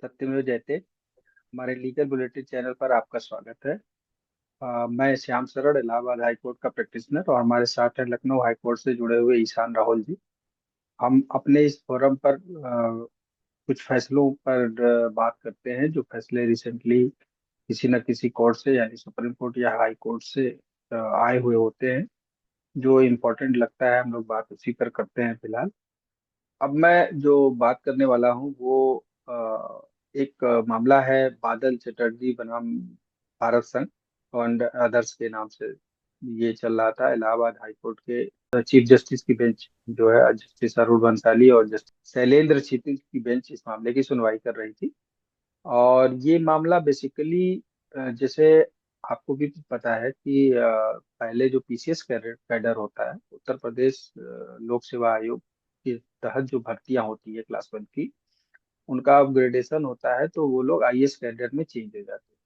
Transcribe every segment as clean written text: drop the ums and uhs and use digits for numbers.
सत्यमेव जयते। हमारे लीगल बुलेटिन चैनल पर आपका स्वागत है। मैं श्याम शरण, इलाहाबाद हाई कोर्ट का प्रैक्टिशनर, और हमारे साथ है लखनऊ हाई कोर्ट से जुड़े हुए ईशान राहुल जी। हम अपने इस फोरम पर कुछ फैसलों पर बात करते हैं, जो फैसले रिसेंटली किसी न किसी कोर्ट से, यानी सुप्रीम कोर्ट या हाई कोर्ट से आए हुए होते हैं। जो इम्पोर्टेंट लगता है हम लोग बात उसी पर करते हैं फिलहाल। अब मैं जो बात करने वाला हूँ वो एक मामला है बादल चटर्जी बनाम भारत संघ और अदर्स के नाम से। ये चल रहा था इलाहाबाद हाई कोर्ट के चीफ जस्टिस की बेंच, जो है जस्टिस अरुण बंसाली और जस्टिस शैलेंद्र क्षितिज की बेंच इस मामले की सुनवाई कर रही थी। और ये मामला बेसिकली, जैसे आपको भी पता है कि पहले जो पीसीएस कैडर कैडर होता है, उत्तर प्रदेश लोक सेवा आयोग के तहत जो भर्तियां होती है क्लास 1 की, उनका अपग्रेडेशन होता है तो वो लोग आईएएस कैडर में चेंज हो जाते हैं।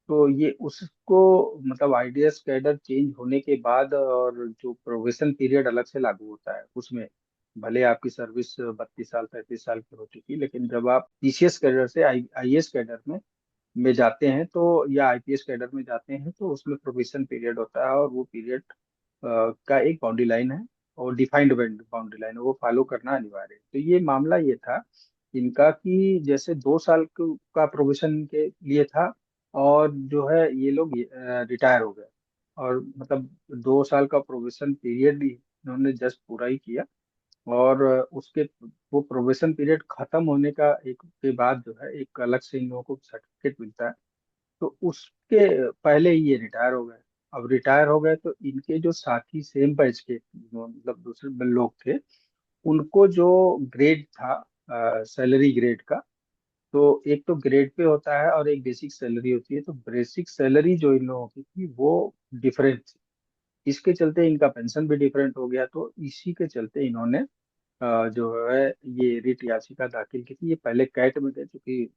तो ये उसको, मतलब आईडीएस कैडर चेंज होने के बाद और जो प्रोबेशन पीरियड अलग से लागू होता है उसमें, भले आपकी सर्विस 32 साल 33 साल की हो चुकी, लेकिन जब आप पीसीएस कैडर से आईएएस कैडर में जाते हैं तो, या आईपीएस कैडर में जाते हैं, तो उसमें प्रोबेशन पीरियड होता है, और वो पीरियड का एक बाउंड्री लाइन है, और डिफाइंड बाउंड्री लाइन है, वो फॉलो करना अनिवार्य है। तो ये मामला ये था इनका कि जैसे 2 साल का प्रोबेशन के लिए था, और जो है ये लोग रिटायर हो गए, और मतलब 2 साल का प्रोबेशन पीरियड इन्होंने जस्ट पूरा ही किया। और उसके वो प्रोबेशन पीरियड खत्म होने का एक के बाद जो है एक अलग से इन लोगों को सर्टिफिकेट मिलता है। तो उसके पहले ही ये रिटायर हो गए। अब रिटायर हो गए तो इनके जो साथी सेम बैच के, मतलब दूसरे लोग थे, उनको जो ग्रेड था सैलरी ग्रेड का, तो एक तो ग्रेड पे होता है और एक बेसिक सैलरी होती है। तो बेसिक सैलरी जो इन लोगों की थी वो डिफरेंट थी। इसके चलते इनका पेंशन भी डिफरेंट हो गया। तो इसी के चलते इन्होंने जो है ये रिट याचिका दाखिल की थी। ये पहले कैट में थे, क्योंकि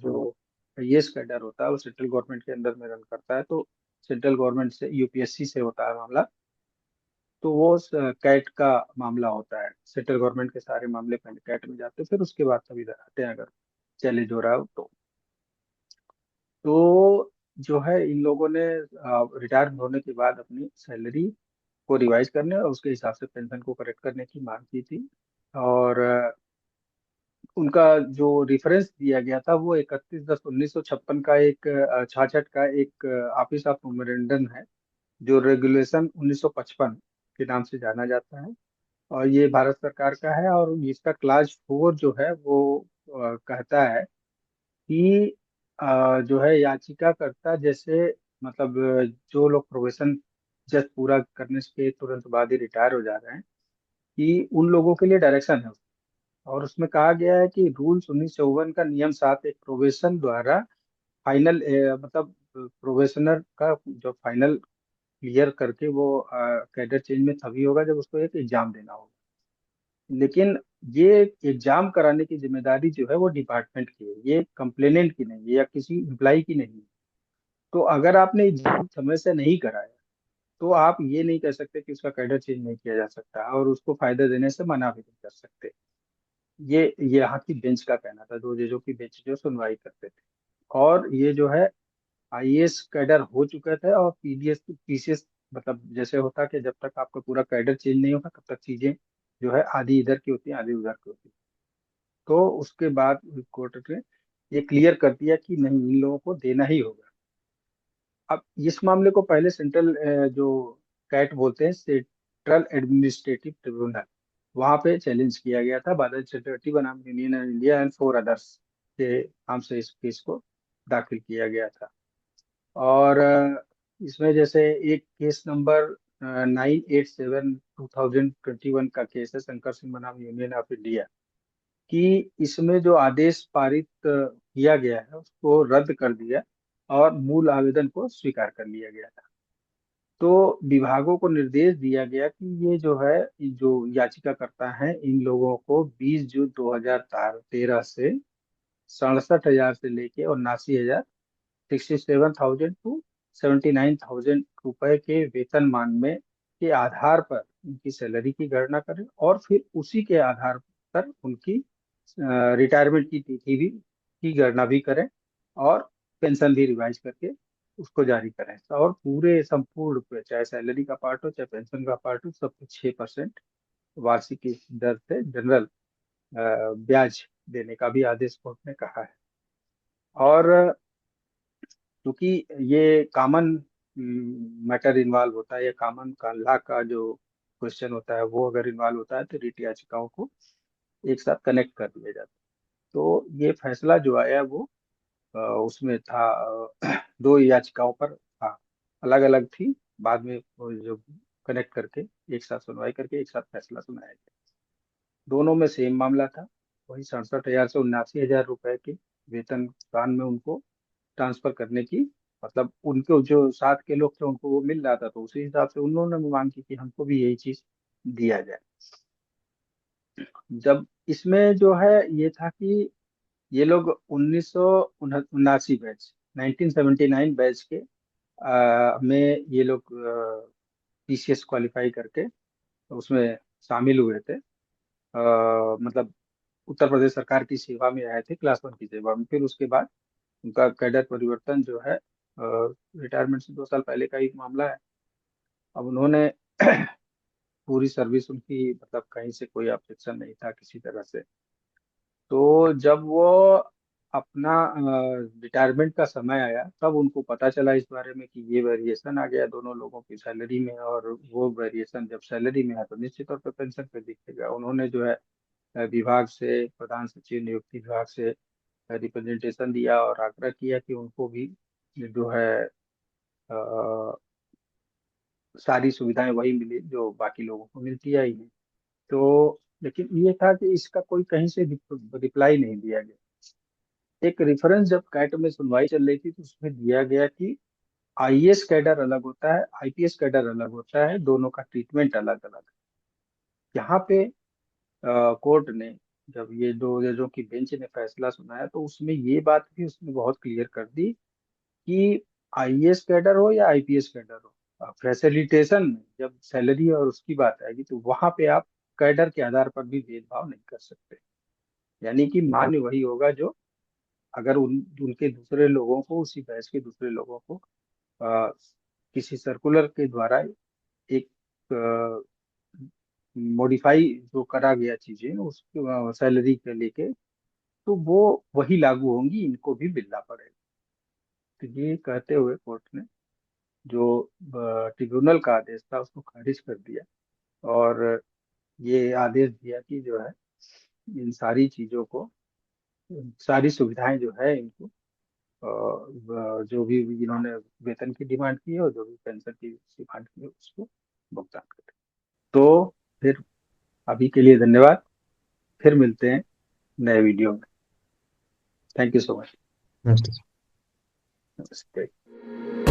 जो आईएएस कैडर होता है वो सेंट्रल गवर्नमेंट के अंदर में रन करता है, तो सेंट्रल गवर्नमेंट से यूपीएससी से होता है मामला। तो वो कैट का मामला होता है। सेंट्रल गवर्नमेंट के सारे मामले पहले कैट में जाते हैं, फिर उसके बाद तभी इधर आते हैं, अगर चैलेंज हो रहा हो तो जो है इन लोगों ने रिटायर होने के बाद अपनी सैलरी को रिवाइज करने और उसके हिसाब से पेंशन को करेक्ट करने की मांग की थी। और उनका जो रेफरेंस दिया गया था वो 31/10/1956 का एक 66 का एक ऑफिस ऑफ मेमोरेंडम है, जो रेगुलेशन 1955 के नाम से जाना जाता है। और ये भारत सरकार का है, और इसका क्लास 4 जो है वो कहता है कि जो है याचिकाकर्ता जैसे, मतलब जो लोग प्रोबेशन जस्ट पूरा करने के तुरंत बाद ही रिटायर हो जा रहे हैं, कि उन लोगों के लिए डायरेक्शन है। और उसमें कहा गया है कि रूल्स 1954 का नियम 7 एक प्रोबेशन द्वारा फाइनल, मतलब प्रोबेशनर का जो फाइनल क्लियर करके वो कैडर चेंज में तभी होगा जब उसको एक एग्जाम देना होगा। लेकिन ये एग्जाम कराने की जिम्मेदारी जो है वो डिपार्टमेंट की है, ये कंप्लेनेंट की नहीं है या किसी एम्प्लाई की नहीं है। तो अगर आपने एग्जाम समय से नहीं कराया, तो आप ये नहीं कह सकते कि उसका कैडर चेंज नहीं किया जा सकता, और उसको फायदा देने से मना भी नहीं कर सकते। ये यहाँ की बेंच का कहना था, दो जजों की बेंच जो सुनवाई करते थे। और ये जो है आईएएस कैडर हो चुका था, और पीडीएस पीसीएस, मतलब जैसे होता कि जब तक आपका पूरा कैडर चेंज नहीं होगा तब तक चीजें जो है आधी इधर की होती हैं आधी उधर की होती हैं। तो उसके बाद कोर्ट ने ये क्लियर कर दिया कि नहीं, इन लोगों को देना ही होगा। अब इस मामले को पहले सेंट्रल, जो कैट बोलते हैं, सेंट्रल एडमिनिस्ट्रेटिव ट्रिब्यूनल, वहां पे चैलेंज किया गया था। बादल चटर्जी बनाम यूनियन इंडिया एंड 4 अदर्स के नाम से इस केस को दाखिल किया गया था। और इसमें जैसे एक केस नंबर 987/2021 का केस है, शंकर सिंह बनाम यूनियन ऑफ इंडिया, कि इसमें जो आदेश पारित किया गया है उसको रद्द कर दिया, और मूल आवेदन को स्वीकार कर लिया गया था। तो विभागों को निर्देश दिया गया कि ये जो है, जो याचिकाकर्ता हैं, इन लोगों को 20 जून 2013 से 67,000 से लेके और 89,000, 67,000 टू 79,000 रुपए के वेतनमान में के आधार पर उनकी सैलरी की गणना करें, और फिर उसी के आधार पर उनकी रिटायरमेंट की तिथि भी की गणना भी करें और पेंशन भी रिवाइज करके उसको जारी करें। और पूरे संपूर्ण पे, चाहे सैलरी का पार्ट हो चाहे पेंशन का पार्ट हो, सब कुछ 6% वार्षिक की दर से जनरल ब्याज देने का भी आदेश कोर्ट ने कहा है। और क्योंकि ये कॉमन मैटर इन्वॉल्व होता है, या कॉमन का लॉ का जो क्वेश्चन होता है वो अगर इन्वॉल्व होता है, तो रिट याचिकाओं को एक साथ कनेक्ट कर दिया जाता है। तो ये फैसला जो आया वो उसमें था, दो याचिकाओं पर था, अलग अलग थी। बाद में वो जो कनेक्ट करके एक साथ सुनवाई करके एक साथ फैसला सुनाया गया। दोनों में सेम मामला था। वही 67,000 से 79,000 रुपए के वेतन कान में उनको ट्रांसफर करने की, मतलब उनको जो साथ के लोग थे उनको वो मिल रहा था, तो उसी हिसाब से उन्होंने भी मांग की कि हमको भी यही चीज दिया जाए। जब इसमें जो है ये था कि ये लोग 1979 बैच, 1979 बैच के में ये लोग पीसीएस क्वालिफाई करके उसमें शामिल हुए थे। मतलब उत्तर प्रदेश सरकार की सेवा में आए थे, क्लास 1 की सेवा में। फिर उसके बाद उनका कैडर परिवर्तन जो है, रिटायरमेंट से 2 साल पहले का ही मामला है। अब उन्होंने पूरी सर्विस उनकी, मतलब कहीं से कोई ऑब्जेक्शन नहीं था किसी तरह से। तो जब वो अपना रिटायरमेंट का समय आया, तब उनको पता चला इस बारे में कि ये वेरिएशन आ गया दोनों लोगों की सैलरी में, और वो वेरिएशन जब सैलरी में है तो निश्चित तौर पर पेंशन पे दिखेगा। उन्होंने जो है विभाग से, प्रधान सचिव नियुक्ति विभाग से रिप्रेजेंटेशन दिया और आग्रह किया कि उनको भी जो है सारी सुविधाएं वही मिली जो बाकी लोगों को मिलती आई हैं। तो लेकिन ये था कि इसका कोई कहीं से रिप्लाई नहीं दिया गया। एक रेफरेंस जब कैट में सुनवाई चल रही थी तो उसमें दिया गया कि आईएएस कैडर अलग होता है, आईपीएस कैडर अलग होता है, दोनों का ट्रीटमेंट अलग अलग है। यहाँ पे कोर्ट ने, जब ये दो जजों की बेंच ने फैसला सुनाया, तो उसमें ये बात भी उसने बहुत क्लियर कर दी कि आईएएस कैडर हो या आईपीएस कैडर हो, फैसिलिटेशन में जब सैलरी और उसकी बात आएगी तो वहां पे आप कैडर के आधार पर भी भेदभाव नहीं कर सकते। यानी कि मान्य वही होगा जो, अगर उनके दूसरे लोगों को, उसी बैच के दूसरे लोगों को अ, किसी सर्कुलर के द्वारा एक मॉडिफाई जो करा गया चीजें उस सैलरी के लेके, तो वो वही लागू होंगी, इनको भी मिलना पड़ेगा। तो ये कहते हुए कोर्ट ने जो ट्रिब्यूनल का आदेश था उसको खारिज कर दिया, और ये आदेश दिया कि जो है इन सारी चीजों को, सारी सुविधाएं जो है इनको, जो भी इन्होंने वेतन की डिमांड की है और जो भी पेंशन की डिमांड की है उसको भुगतान करें। तो फिर अभी के लिए धन्यवाद। फिर मिलते हैं नए वीडियो में। Thank you so much. नमस्ते। नमस्ते।